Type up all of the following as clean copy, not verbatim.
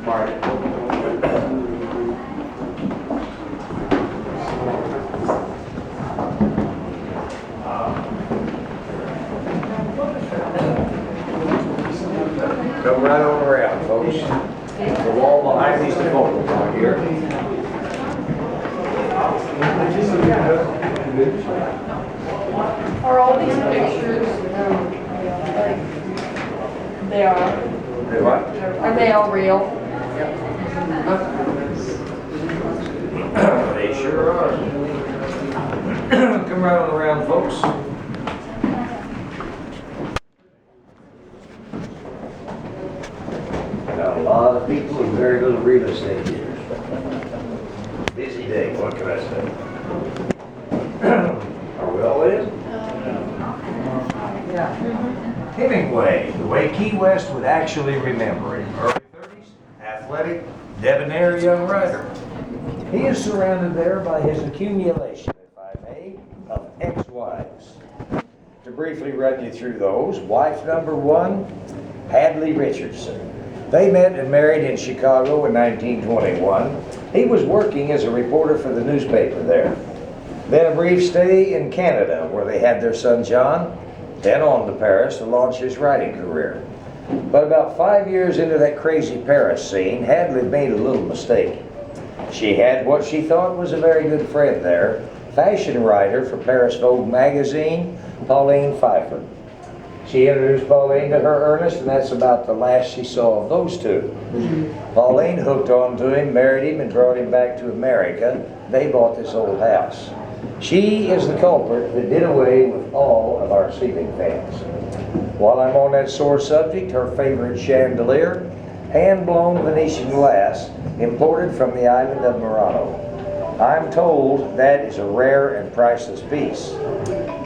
Come right on around, folks. The wall behind me's the focal point here. Are all these pictures, like, they are? Hey, what? Are they all real? They sure are. Come right on around, folks. Got a lot of people and very little real estate here. Busy day, what can I say? Are we all in? Yeah. Hemingway, the way Key West would actually remember him. Early 30s, athletic, debonair young writer. He is surrounded there by his accumulation, if I may, of ex-wives. To briefly run you through those, wife number one, Hadley Richardson. They met and married in Chicago in 1921. He was working as a reporter for the newspaper there. Then a brief stay in Canada where they had their son John, then on to Paris to launch his writing career. But about 5 years into that crazy Paris scene, Hadley made a little mistake. She had what she thought was a very good friend there, fashion writer for Paris Vogue magazine, Pauline Pfeiffer. She introduced Pauline to her Ernest, and that's about the last she saw of those two. Pauline hooked on to him, married him, and brought him back to America. They bought this old house. She is the culprit that did away with all of our ceiling fans. While I'm on that sore subject, her favorite chandelier, hand-blown Venetian glass, imported from the island of Murano. I'm told that is a rare and priceless piece.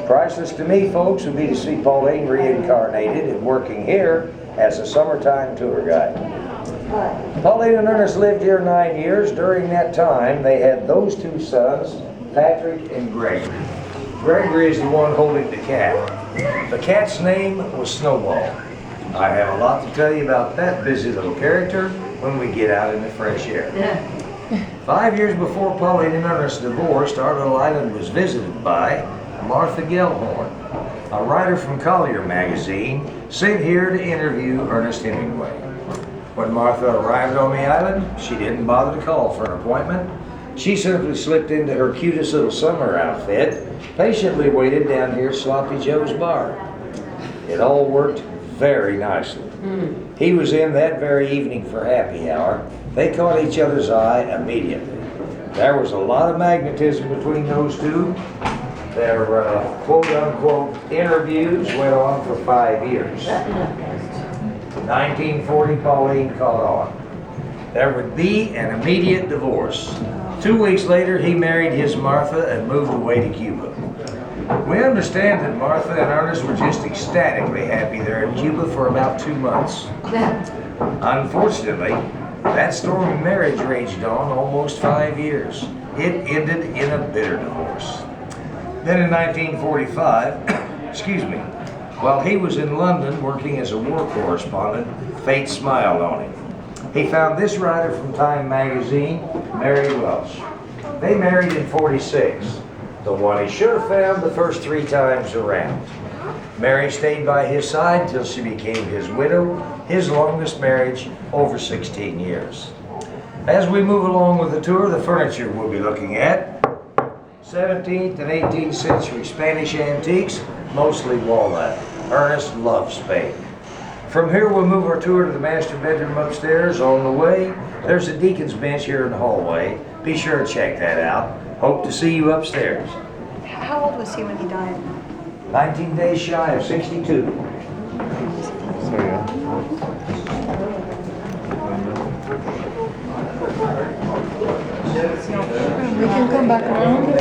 Priceless to me, folks, would be to see Pauline reincarnated and working here as a summertime tour guide. Pauline and Ernest lived here 9 years. During that time, they had those two sons, Patrick and Gregory. Gregory is the one holding the cat. The cat's name was Snowball. I have a lot to tell you about that busy little character when we get out in the fresh air. 5 years before Pauline and Ernest divorced, our little island was visited by Martha Gellhorn, a writer from Collier magazine, sent here to interview Ernest Hemingway. When Martha arrived on the island, she didn't bother to call for an appointment. She simply slipped into her cutest little summer outfit, patiently waited down here at Sloppy Joe's bar. It all worked very nicely. He was in that very evening for happy hour. They caught each other's eye immediately. There was a lot of magnetism between those two. Their quote-unquote interviews went on for 5 years. 1940, Pauline caught on. There would be an immediate divorce. 2 weeks later, he married his Martha and moved away to Cuba. We understand that Martha and Ernest were just ecstatically happy there in Cuba for about 2 months. Unfortunately, that stormy marriage raged on almost 5 years. It ended in a bitter divorce. Then in 1945, while he was in London working as a war correspondent, fate smiled on him. He found this writer from Time magazine, Mary Welsh. They married in 46. The one he should have found the first 3 times around. Mary stayed by his side till she became his widow, his longest marriage, over 16 years. As we move along with the tour, the furniture we'll be looking at, 17th and 18th century Spanish antiques, mostly walnut. Ernest loves Spain. From here we'll move our tour to the master bedroom upstairs. On the way, there's a deacon's bench here in the hallway. Be sure to check that out. Hope to see you upstairs. How old was he when he died? 19 days shy of 62. So yeah. We can come back around.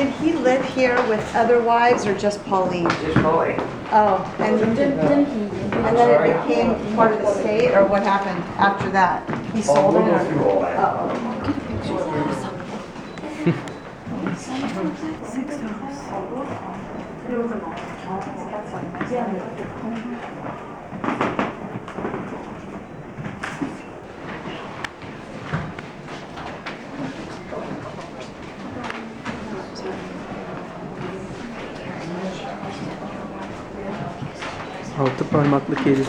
Did he live here with other wives or just Pauline? Just Pauline. Oh, and then it became part of the state, or what happened after that? He sold We'll it? go or- through all that. Oh. Altı parmaklı kedi.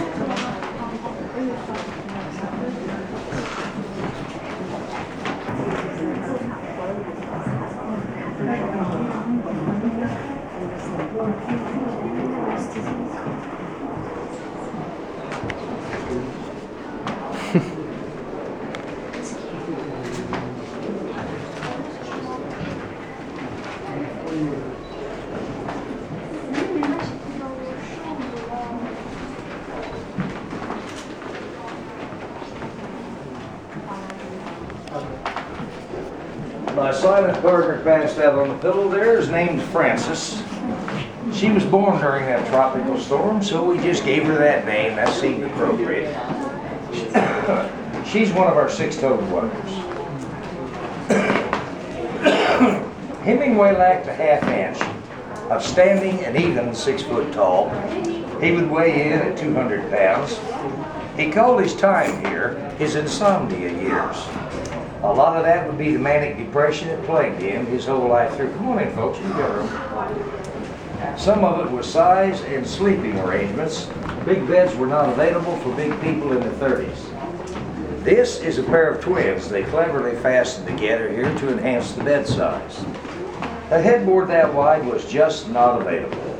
My silent partner passed out on the pillow there. His name's Frances. She was born during that tropical storm, so we just gave her that name. That seemed appropriate. She's one of our six-toed wonders. Hemingway lacked a half inch of standing and even 6 foot tall. He would weigh in at 200 pounds. He called his time here his insomnia years. A lot of that would be the manic depression that plagued him his whole life through. Come on in, folks, you got room. Some of it was size and sleeping arrangements. Big beds were not available for big people in their 30s. This is a pair of twins they cleverly fastened together here to enhance the bed size. A headboard that wide was just not available.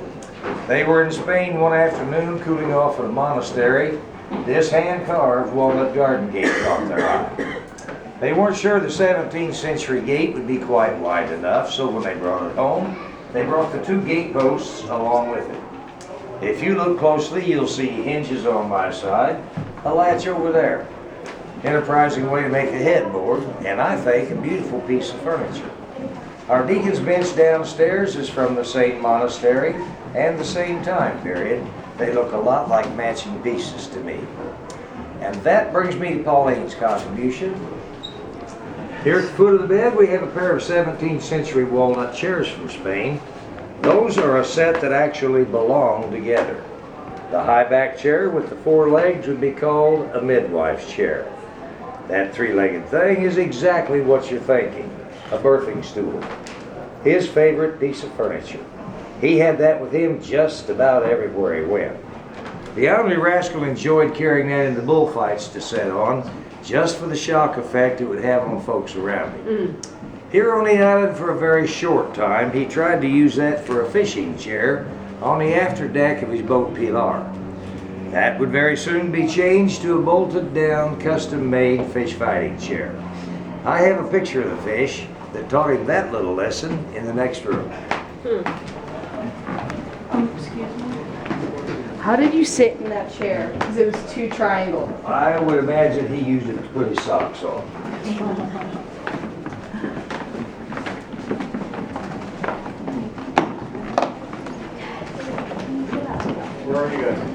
They were in Spain one afternoon cooling off at a monastery. This hand-carved walnut garden gate caught their eye. They weren't sure the 17th century gate would be quite wide enough, so when they brought it home, they brought the 2 gate posts along with it. If you look closely, you'll see hinges on my side, a latch over there. Enterprising way to make a headboard, and I think a beautiful piece of furniture. Our deacon's bench downstairs is from the same monastery and the same time period. They look a lot like matching pieces to me. And that brings me to Pauline's contribution. Here at the foot of the bed, we have a pair of 17th century walnut chairs from Spain. Those are a set that actually belong together. The high back chair with the 4 legs would be called a midwife's chair. That 3-legged thing is exactly what you're thinking, a birthing stool. His favorite piece of furniture. He had that with him just about everywhere he went. The only rascal enjoyed carrying that into bullfights to set on, just for the shock effect it would have on folks around him. Here on the island for a very short time, he tried to use that for a fishing chair on the after deck of his boat Pilar. That would very soon be changed to a bolted down, custom-made fish fighting chair. I have a picture of the fish that taught him that little lesson in the next room. Excuse me. How did you sit in that chair? Because it was too triangle. I would imagine he used it to put his socks on. Where are you guys?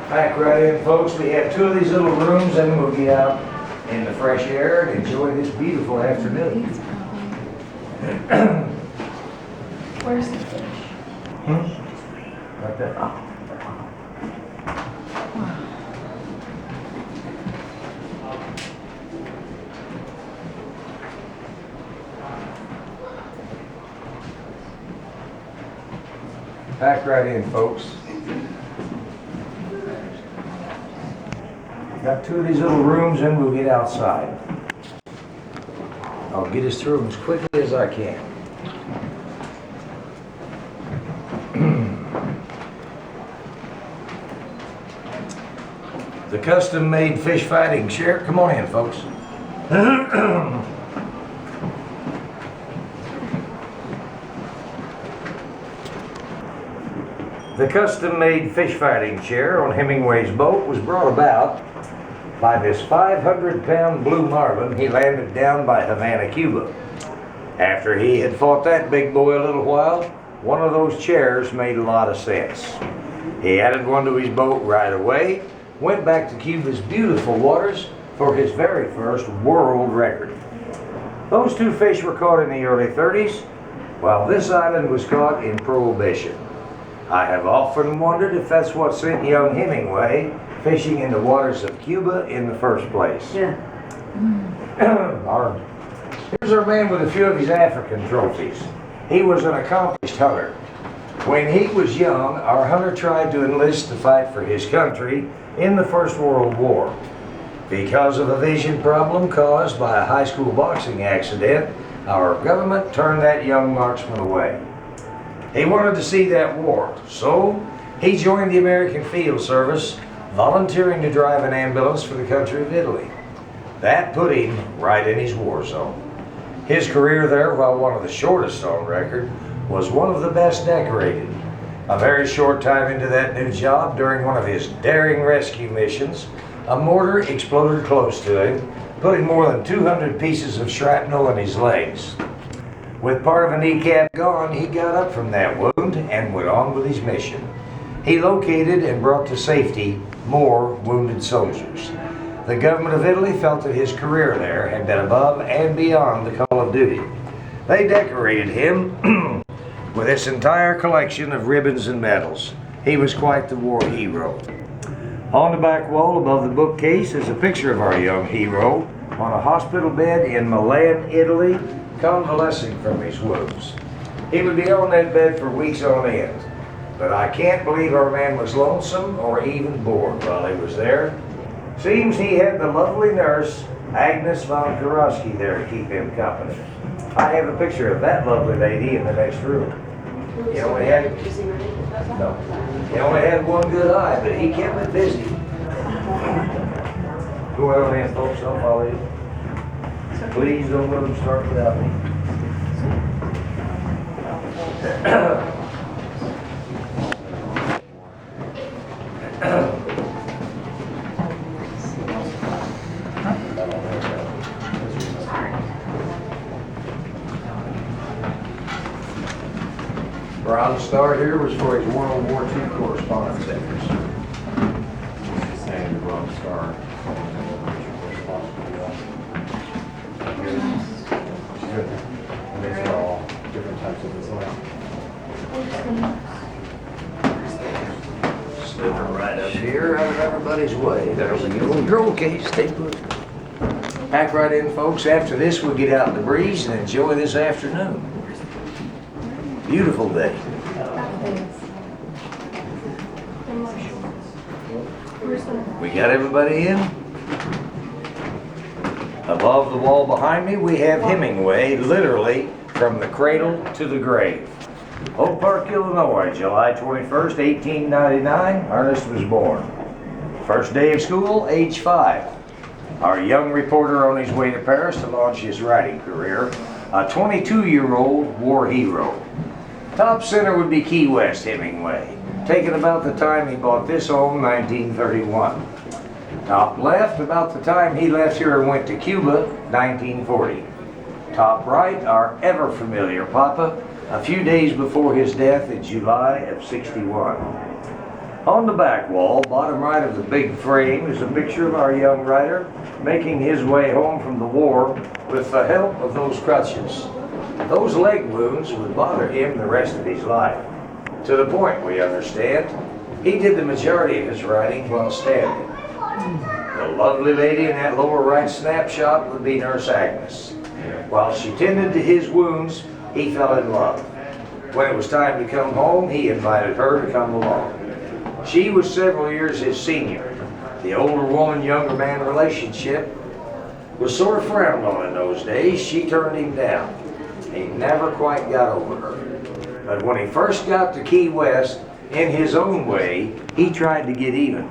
Back right in, folks. We have 2 of these little rooms, and we'll get out in the fresh air and enjoy this beautiful afternoon. Where's the fish? Right there. Back right in, folks. Got 2 of these little rooms, and we'll get outside. I'll get us through them as quickly as I can. The custom-made fish fighting chair. Come on in, folks. The custom-made fish fighting chair on Hemingway's boat was brought about by this 500-pound blue marlin he landed down by Havana, Cuba. After he had fought that big boy a little while, one of those chairs made a lot of sense. He added one to his boat right away, went back to Cuba's beautiful waters for his very first world record. Those two fish were caught in the early 30s, while this island was caught in Prohibition. I have often wondered if that's what sent young Hemingway fishing in the waters of Cuba in the first place. Yeah. Here's our man with a few of his African trophies. He was an accomplished hunter. When he was young, our hunter tried to enlist to fight for his country in the First World War. Because of a vision problem caused by a high school boxing accident, our government turned that young marksman away. He wanted to see that war, so he joined the American Field Service, volunteering to drive an ambulance for the country of Italy. That put him right in his war zone. His career there, while one of the shortest on record, was one of the best decorated. A very short time into that new job, during one of his daring rescue missions, a mortar exploded close to him, putting more than 200 pieces of shrapnel in his legs. With part of a kneecap gone, he got up from that wound and went on with his mission. He located and brought to safety more wounded soldiers. The government of Italy felt that his career there had been above and beyond the call of duty. They decorated him with this entire collection of ribbons and medals. He was quite the war hero. On the back wall above the bookcase is a picture of our young hero on a hospital bed in Milan, Italy, convalescing from his wounds. He would be on that bed for weeks on end, but I can't believe our man was lonesome or even bored while he was there. Seems he had the lovely nurse, Agnes von Kurowski, there to keep him company. I have a picture of that lovely lady in the next room. He only had one good eye, but he kept it busy. Go out and folks, I'll follow you. Please don't let them start without me. Brown star here was for his World War II correspondence efforts. Saying the wrong star. Good. And these are all different types of design. Slipping right up here out of everybody's way. There we go. You're okay, stay put. Pack right in, folks. After this, we'll get out in the breeze and enjoy this afternoon. Beautiful day. We got everybody in? Above the wall behind me, we have Hemingway, literally from the cradle to the grave. Oak Park, Illinois, July 21st, 1899, Ernest was born. First day of school, age 5. Our young reporter on his way to Paris to launch his writing career, a 22-year-old war hero. Top center would be Key West Hemingway, taken about the time he bought this home, 1931. Top left, about the time he left here and went to Cuba, 1940. Top right, our ever familiar Papa, a few days before his death in July of '61. On the back wall, bottom right of the big frame, is a picture of our young writer making his way home from the war with the help of those crutches. Those leg wounds would bother him the rest of his life. To the point, we understand, he did the majority of his writing while standing. The lovely lady in that lower right snapshot would be Nurse Agnes. While she tended to his wounds, he fell in love. When it was time to come home, he invited her to come along. She was several years his senior. The older woman, younger man relationship was sort of frowned on in those days. She turned him down. He never quite got over her. But when he first got to Key West, in his own way, he tried to get even.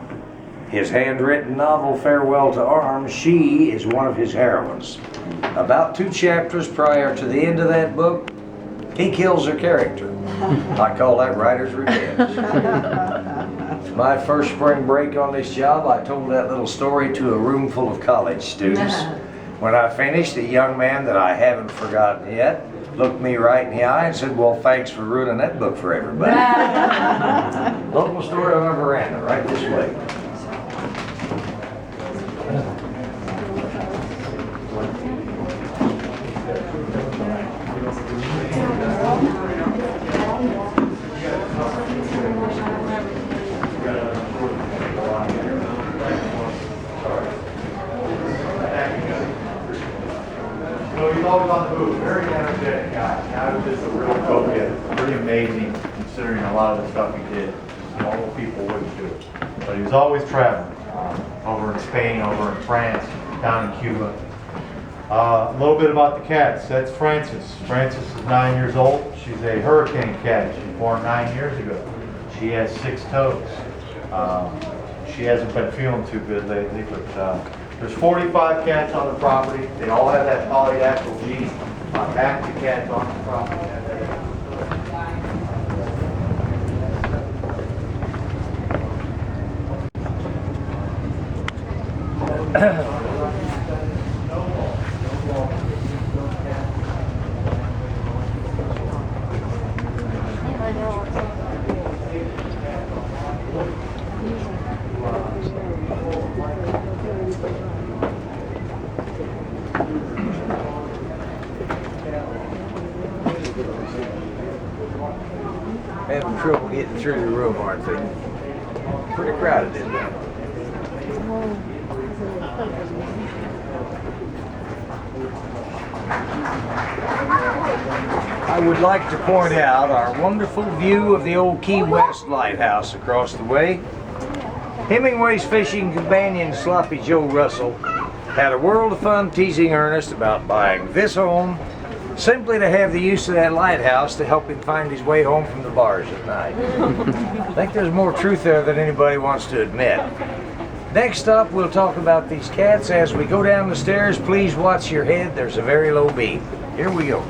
His handwritten novel, Farewell to Arms, she is one of his heroines. About 2 chapters prior to the end of that book, he kills her character. I call that writer's revenge. My first spring break on this job, I told that little story to a room full of college students. When I finished, a young man that I haven't forgotten yet looked me right in the eye and said, well, thanks for ruining that book for everybody. Local story on our veranda, right this way. So he's always on the move, very energetic guy. Now he's just a real go-getter. Pretty amazing considering a lot of the stuff he did. Normal people wouldn't do it. But he was always traveling. Over in Spain, over in France, down in Cuba. A little bit about the cats. That's Frances. Frances is 9 years old. She's a hurricane cat. She was born 9 years ago. She has 6 toes. She hasn't been feeling too good lately, but there's 45 cats on the property. They all have that polydactyl gene. Half the cats on the property have that. Having trouble getting through the room, aren't they? Pretty crowded in there. I would like to point out our wonderful view of the old Key West lighthouse across the way. Hemingway's fishing companion Sloppy Joe Russell had a world of fun teasing Ernest about buying this home simply to have the use of that lighthouse to help him find his way home from the bars at night. I think there's more truth there than anybody wants to admit. Next up, we'll talk about these cats. As we go down the stairs, please watch your head. There's a very low beam. Here we go.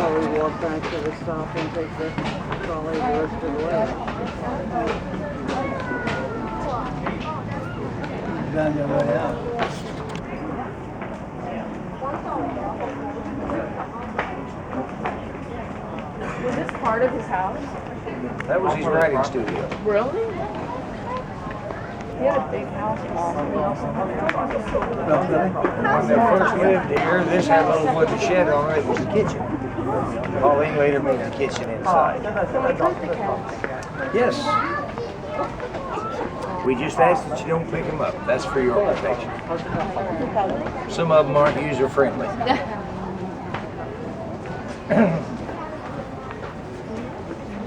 Probably walk back to the stop and take the trolley the rest of the way. Down your way out. Was this part of his house? That was his writing studio. Really? He had a big house. When they first lived here, this had a little wooden shed on it. It was the kitchen. Pauline later moved the kitchen inside. Yes. We just ask that you don't pick them up. That's for your protection. Some of them aren't user-friendly.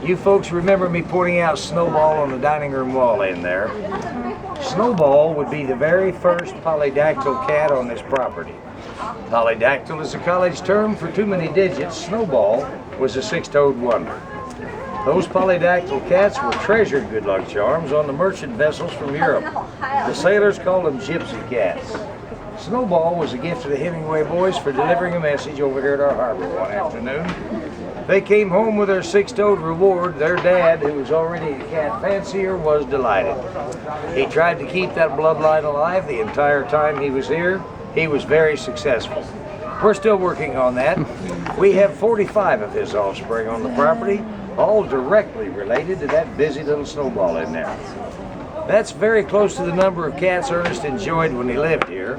You folks remember me pointing out Snowball on the dining room wall in there. Snowball would be the very first polydactyl cat on this property. Polydactyl is a college term for too many digits. Snowball was a 6-toed wonder. Those polydactyl cats were treasured good luck charms on the merchant vessels from Europe. The sailors called them gypsy cats. Snowball was a gift to the Hemingway boys for delivering a message over here at our harbor one afternoon. They came home with their 6-toed reward. Their dad, who was already a cat fancier, was delighted. He tried to keep that bloodline alive the entire time he was here. He was very successful. We're still working on that. We have 45 of his offspring on the property, all directly related to that busy little Snowball in there. That's very close to the number of cats Ernest enjoyed when he lived here.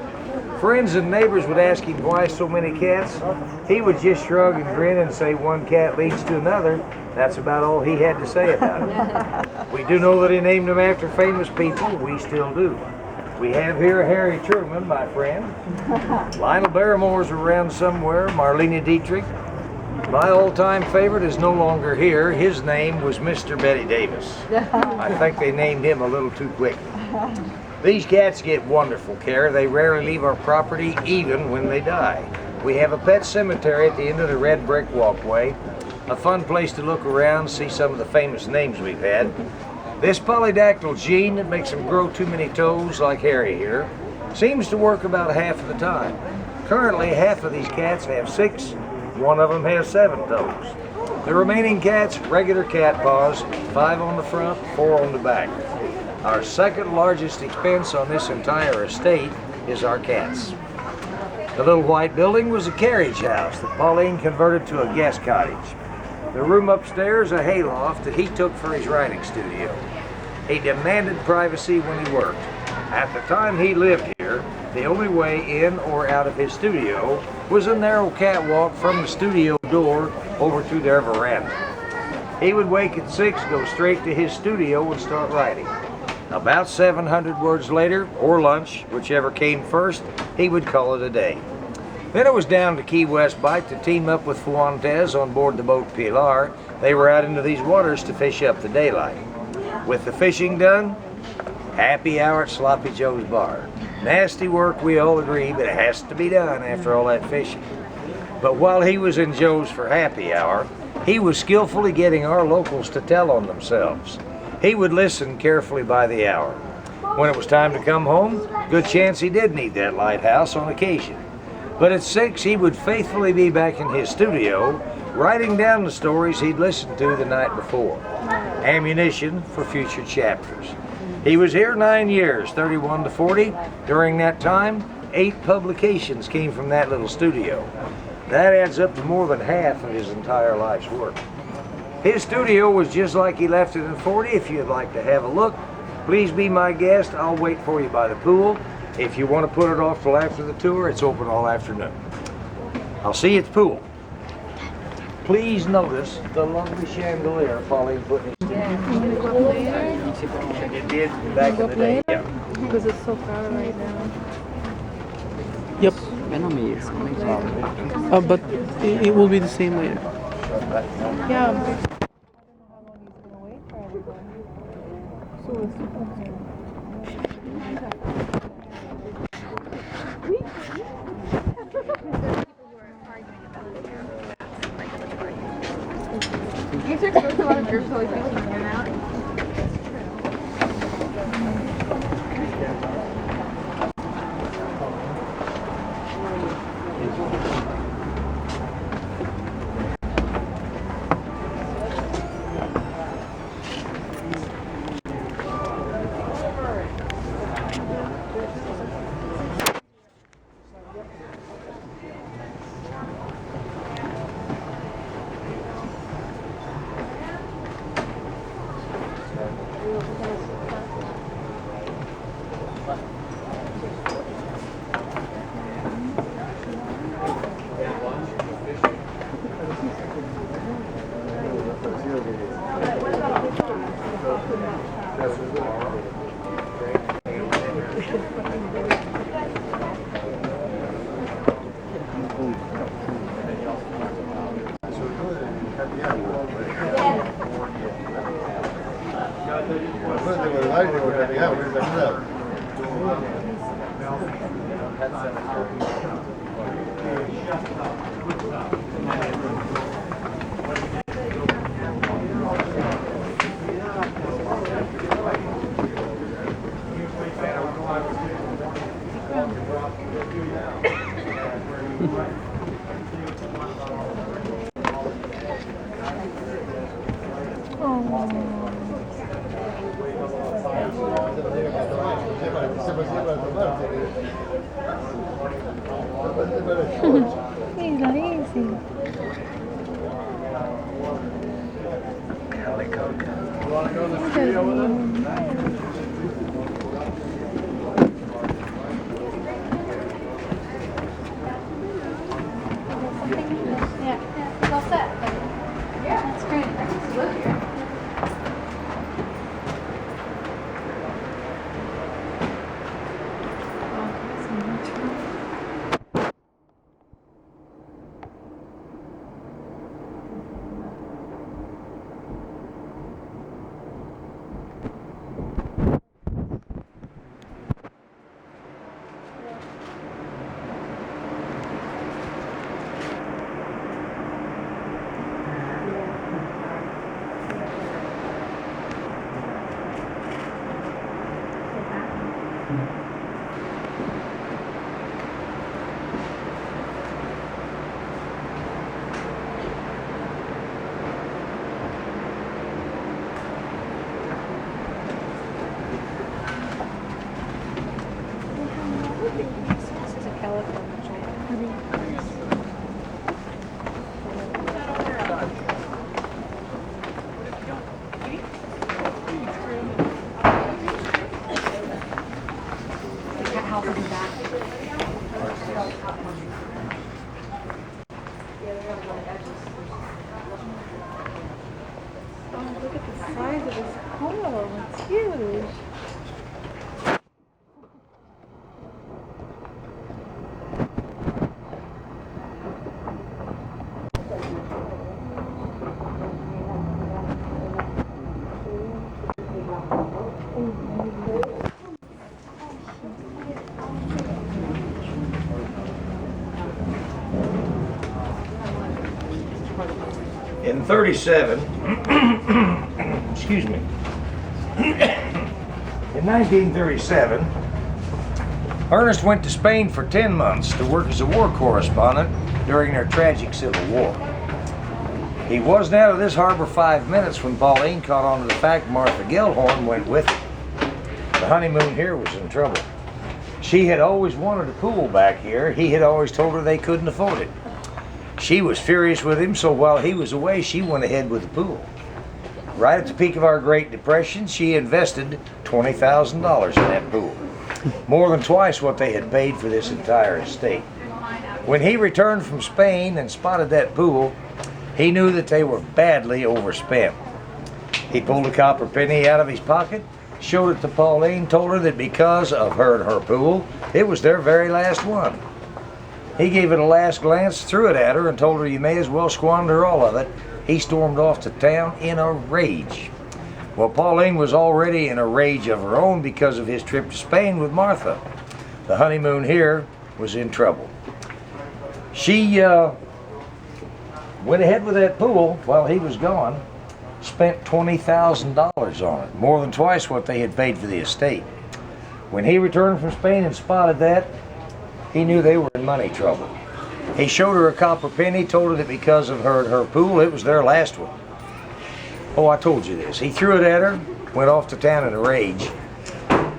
Friends and neighbors would ask him why so many cats. He would just shrug and grin and say one cat leads to another. That's about all he had to say about it. We do know that he named them after famous people. We still do. We have here Harry Truman, my friend. Lionel Barrymore's around somewhere. Marlene Dietrich. My all-time favorite is no longer here. His name was Mr. Betty Davis. I think they named him a little too quick. These cats get wonderful care. They rarely leave our property even when they die. We have a pet cemetery at the end of the red brick walkway. A fun place to look around, see some of the famous names we've had. This polydactyl gene that makes them grow too many toes, like Harry here, seems to work about half of the time. Currently, half of these cats have 6, one of them has 7 toes. The remaining cats, regular cat paws, 5 on the front, 4 on the back. Our second largest expense on this entire estate is our cats. The little white building was a carriage house that Pauline converted to a guest cottage. The room upstairs, a hayloft that he took for his writing studio. He demanded privacy when he worked. At the time he lived here, the only way in or out of his studio was a narrow catwalk from the studio door over to their veranda. He would wake at 6, go straight to his studio and start writing. About 700 words later, or lunch, whichever came first, he would call it a day. Then it was down to Key West Bite to team up with Fuentes on board the boat Pilar. They were out into these waters to fish up the daylight. With the fishing done, happy hour at Sloppy Joe's bar. Nasty work, we all agree, but it has to be done after all that fishing. But while he was in Joe's for happy hour, he was skillfully getting our locals to tell on themselves. He would listen carefully by the hour. When it was time to come home, good chance he did need that lighthouse on occasion. But at 6, he would faithfully be back in his studio, writing down the stories he'd listened to the night before. Ammunition for future chapters. He was here 9 years, 31 to 40. During that time, 8 publications came from that little studio. That adds up to more than half of his entire life's work. His studio was just like he left it in 40. If you'd like to have a look, please be my guest. I'll wait for you by the pool. If you want to put it off till after the tour, it's open all afternoon. I'll see you at the pool. Please notice the lovely chandelier Pauline put in his studio. It did back in the day, yeah. Because it's so far right now. Yep. But it will be the same later. Yeah. These are exposed to a lot of groups always making in and out. Yeah, it's all set. But yeah, that's great. Nice to live here. This is a California tree. The cat house in the back. Oh, look at the size of this hole. It's huge. In 37, excuse me, in 1937, Ernest went to Spain for 10 months to work as a war correspondent during their tragic Civil War. He wasn't out of this harbor 5 minutes when Pauline caught on to the fact Martha Gellhorn went with him. The honeymoon here was in trouble. She had always wanted a pool back here. He had always told her they couldn't afford it. She was furious with him, so while he was away, she went ahead with the pool. Right at the peak of our Great Depression, she invested $20,000 in that pool, more than twice what they had paid for this entire estate. When he returned from Spain and spotted that pool, he knew that they were badly overspent. He pulled a copper penny out of his pocket, showed it to Pauline, told her that because of her and her pool, it was their very last one. He gave it a last glance, threw it at her, and told her you may as well squander all of it. He stormed off to town in a rage. Well, Pauline was already in a rage of her own because of his trip to Spain with Martha. The honeymoon here was in trouble. She went ahead with that pool while he was gone, spent $20,000 on it, more than twice what they had paid for the estate. When he returned from Spain and spotted that, he knew they were in money trouble. He showed her a copper penny, told her that because of her and her pool, it was their last one. Oh, I told you this. He threw it at her, went off to town in a rage.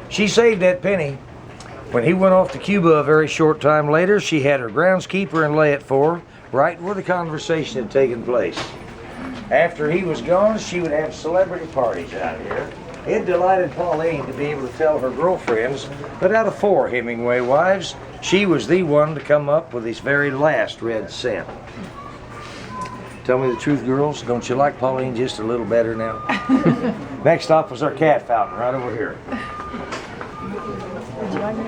She saved that penny. When he went off to Cuba a very short time later, she had her groundskeeper and lay it for her, right where the conversation had taken place. After he was gone, she would have celebrity parties out here. It delighted Pauline to be able to tell her girlfriends that out of 4 Hemingway wives, she was the one to come up with his very last red cent. Tell me the truth, girls, don't you like Pauline just a little better now? Next stop was our cat fountain right over here. Did you like it?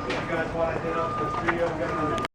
You guys want to hit up the studio?